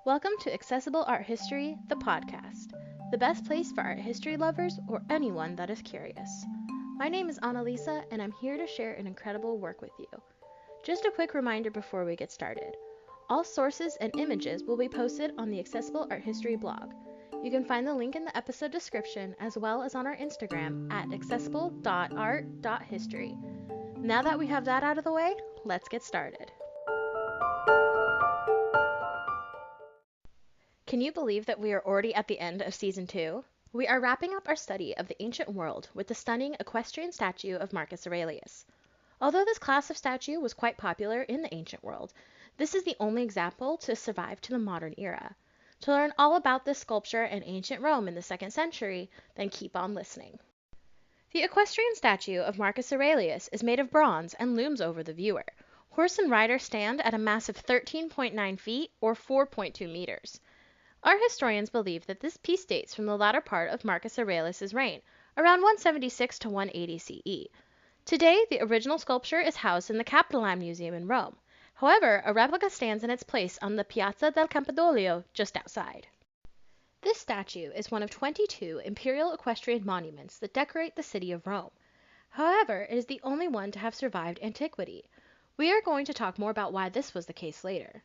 Welcome to Accessible Art History, the podcast, the best place for art history lovers or anyone that is curious. My name is Annalisa, and I'm here to share an incredible work with you. Just a quick reminder before we get started. All sources and images will be posted on the Accessible Art History blog. You can find the link in the episode description as well as on our Instagram at accessible.art.history. Now that we have that out of the way, let's get started. Can you believe that we are already at the end of Season 2? We are wrapping up our study of the ancient world with the stunning equestrian statue of Marcus Aurelius. Although this class of statue was quite popular in the ancient world, this is the only example to survive to the modern era. To learn all about this sculpture in ancient Rome in the 2nd century, then keep on listening. The equestrian statue of Marcus Aurelius is made of bronze and looms over the viewer. Horse and rider stand at a massive 13.9 feet or 4.2 meters. Our historians believe that this piece dates from the latter part of Marcus Aurelius' reign, around 176 to 180 CE. Today, the original sculpture is housed in the Capitoline Museum in Rome. However, a replica stands in its place on the Piazza del Campidoglio just outside. This statue is one of 22 imperial equestrian monuments that decorate the city of Rome. However, it is the only one to have survived antiquity. We are going to talk more about why this was the case later.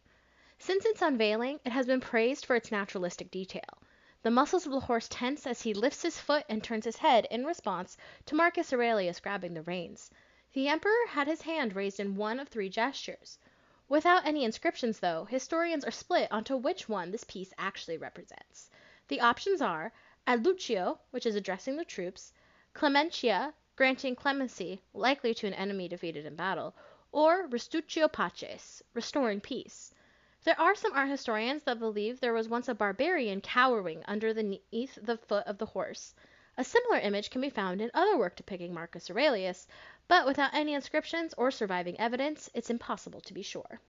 Since its unveiling, it has been praised for its naturalistic detail. The muscles of the horse tense as he lifts his foot and turns his head in response to Marcus Aurelius grabbing the reins. The emperor had his hand raised in one of 3 gestures. Without any inscriptions, though, historians are split onto which one this piece actually represents. The options are Adlucio, which is addressing the troops, Clementia, granting clemency, likely to an enemy defeated in battle, or Restitutio Paces, restoring peace. There are some art historians that believe there was once a barbarian cowering underneath the foot of the horse. A similar image can be found in other work depicting Marcus Aurelius, but without any inscriptions or surviving evidence, it's impossible to be sure.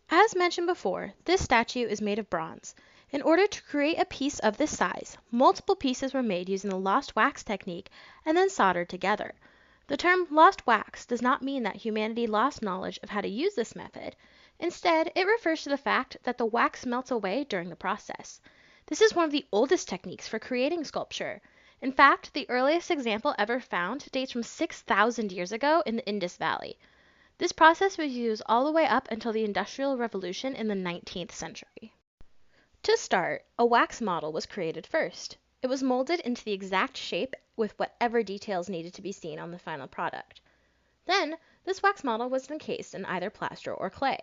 As mentioned before, this statue is made of bronze. In order to create a piece of this size, multiple pieces were made using the lost wax technique and then soldered together. The term lost wax does not mean that humanity lost knowledge of how to use this method. Instead, it refers to the fact that the wax melts away during the process. This is one of the oldest techniques for creating sculpture. In fact, the earliest example ever found dates from 6,000 years ago in the Indus Valley. This process was used all the way up until the Industrial Revolution in the 19th century. To start, a wax model was created first. It was molded into the exact shape with whatever details needed to be seen on the final product. Then, this wax model was encased in either plaster or clay.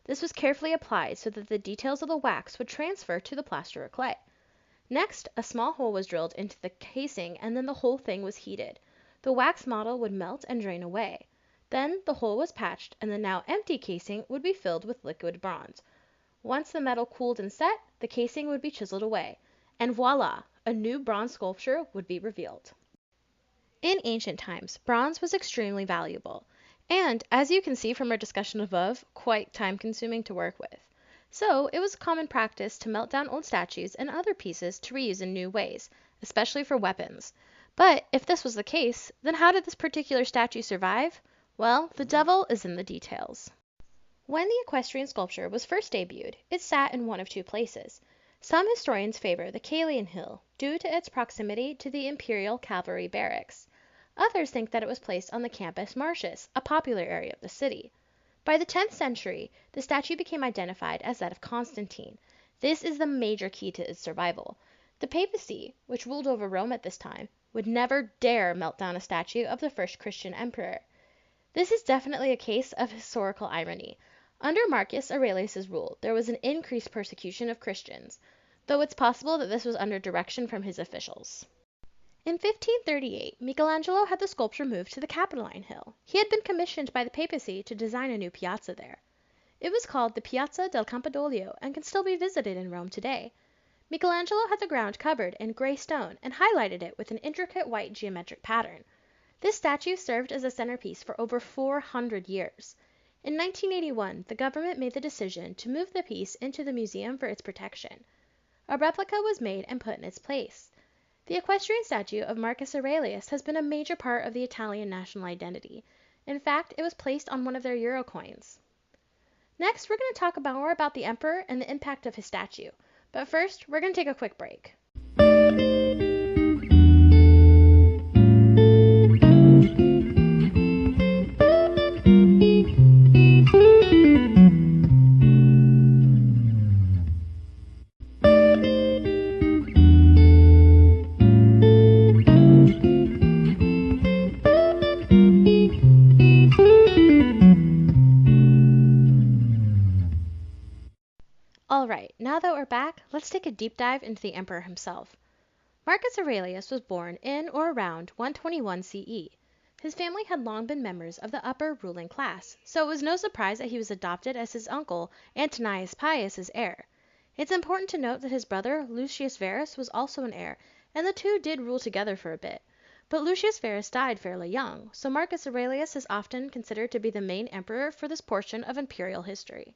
This was carefully applied so that the details of the wax would transfer to the plaster or clay. Next, a small hole was drilled into the casing and then the whole thing was heated. The wax model would melt and drain away. Then the hole was patched and the now empty casing would be filled with liquid bronze. Once the metal cooled and set, the casing would be chiseled away. And voila! A new bronze sculpture would be revealed. In ancient times, bronze was extremely valuable. And, as you can see from our discussion above, quite time-consuming to work with. So, it was common practice to melt down old statues and other pieces to reuse in new ways, especially for weapons. But, if this was the case, then how did this particular statue survive? Well, the devil is in the details. When the equestrian sculpture was first debuted, it sat in one of 2 places. Some historians favor the Caelian Hill, due to its proximity to the imperial cavalry barracks. Others think that it was placed on the Campus Martius, a popular area of the city. By the 10th century, the statue became identified as that of Constantine. This is the major key to its survival. The papacy, which ruled over Rome at this time, would never dare melt down a statue of the first Christian emperor. This is definitely a case of historical irony. Under Marcus Aurelius' rule, there was an increased persecution of Christians, though it's possible that this was under direction from his officials. In 1538, Michelangelo had the sculpture moved to the Capitoline Hill. He had been commissioned by the papacy to design a new piazza there. It was called the Piazza del Campidoglio and can still be visited in Rome today. Michelangelo had the ground covered in gray stone and highlighted it with an intricate white geometric pattern. This statue served as a centerpiece for over 400 years. In 1981, the government made the decision to move the piece into the museum for its protection. A replica was made and put in its place. The equestrian statue of Marcus Aurelius has been a major part of the Italian national identity. In fact, it was placed on one of their euro coins. Next, we're going to talk more about the emperor and the impact of his statue. But first, we're going to take a quick break. Alright, now that we're back, let's take a deep dive into the emperor himself. Marcus Aurelius was born in or around 121 CE. His family had long been members of the upper ruling class, so it was no surprise that he was adopted as his uncle Antoninus Pius's heir. It's important to note that his brother Lucius Verus was also an heir, and the two did rule together for a bit. But Lucius Verus died fairly young, so Marcus Aurelius is often considered to be the main emperor for this portion of imperial history.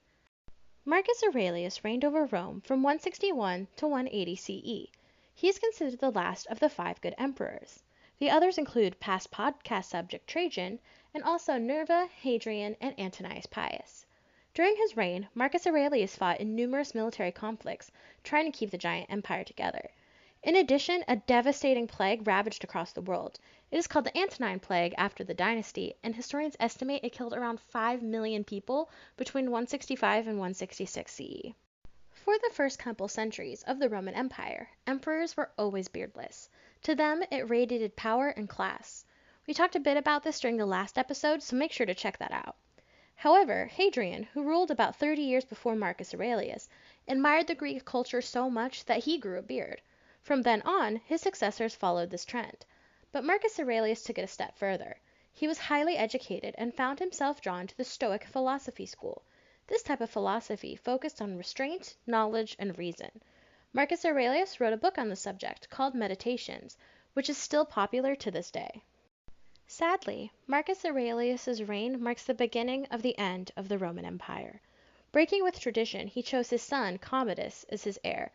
Marcus Aurelius reigned over Rome from 161 to 180 CE. He is considered the last of the 5 good emperors. The others include past podcast subject Trajan, and also Nerva, Hadrian, and Antoninus Pius. During his reign, Marcus Aurelius fought in numerous military conflicts, trying to keep the giant empire together. In addition, a devastating plague ravaged across the world. It is called the Antonine Plague after the dynasty, and historians estimate it killed around 5 million people between 165 and 166 CE. For the first couple centuries of the Roman Empire, emperors were always beardless. To them, it radiated power and class. We talked a bit about this during the last episode, so make sure to check that out. However, Hadrian, who ruled about 30 years before Marcus Aurelius, admired the Greek culture so much that he grew a beard. From then on, his successors followed this trend. But Marcus Aurelius took it a step further. He was highly educated and found himself drawn to the Stoic philosophy school. This type of philosophy focused on restraint, knowledge, and reason. Marcus Aurelius wrote a book on the subject called Meditations, which is still popular to this day. Sadly, Marcus Aurelius's reign marks the beginning of the end of the Roman Empire. Breaking with tradition, he chose his son Commodus as his heir.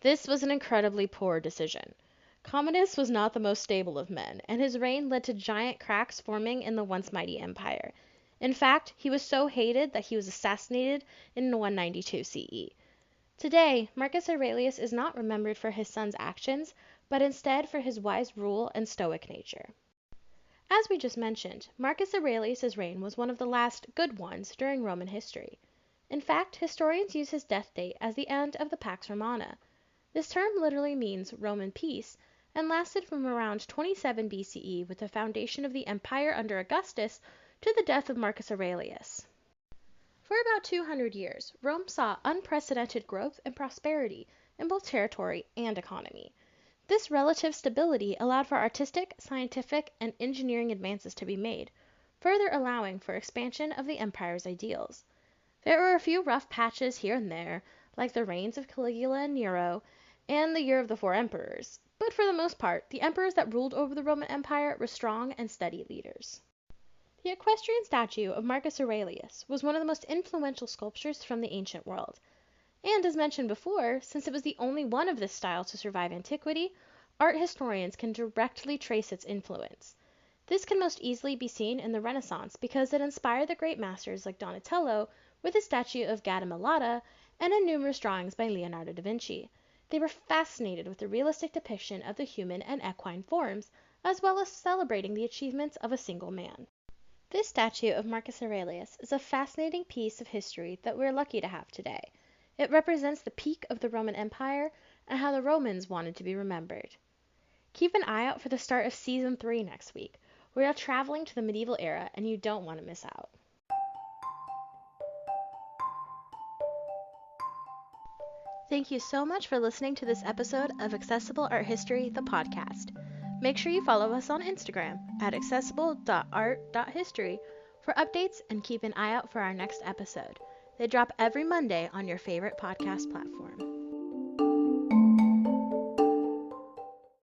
This was an incredibly poor decision. Commodus was not the most stable of men, and his reign led to giant cracks forming in the once mighty empire. In fact, he was so hated that he was assassinated in 192 CE. Today, Marcus Aurelius is not remembered for his son's actions, but instead for his wise rule and stoic nature. As we just mentioned, Marcus Aurelius's reign was one of the last good ones during Roman history. In fact, historians use his death date as the end of the Pax Romana. This term literally means Roman peace, and lasted from around 27 BCE with the foundation of the empire under Augustus to the death of Marcus Aurelius. For about 200 years, Rome saw unprecedented growth and prosperity in both territory and economy. This relative stability allowed for artistic, scientific, and engineering advances to be made, further allowing for expansion of the empire's ideals. There were a few rough patches here and there, like the reigns of Caligula and Nero, and the Year of the Four Emperors, but for the most part, the emperors that ruled over the Roman Empire were strong and steady leaders. The equestrian statue of Marcus Aurelius was one of the most influential sculptures from the ancient world. And as mentioned before, since it was the only one of this style to survive antiquity, art historians can directly trace its influence. This can most easily be seen in the Renaissance because it inspired the great masters like Donatello with his statue of Gattamelata and in numerous drawings by Leonardo da Vinci. They were fascinated with the realistic depiction of the human and equine forms, as well as celebrating the achievements of a single man. This statue of Marcus Aurelius is a fascinating piece of history that we're lucky to have today. It represents the peak of the Roman Empire and how the Romans wanted to be remembered. Keep an eye out for the start of Season 3 next week. We are traveling to the medieval era and you don't want to miss out. Thank you so much for listening to this episode of Accessible Art History, the podcast. Make sure you follow us on Instagram at accessible.art.history for updates and keep an eye out for our next episode. They drop every Monday on your favorite podcast platform.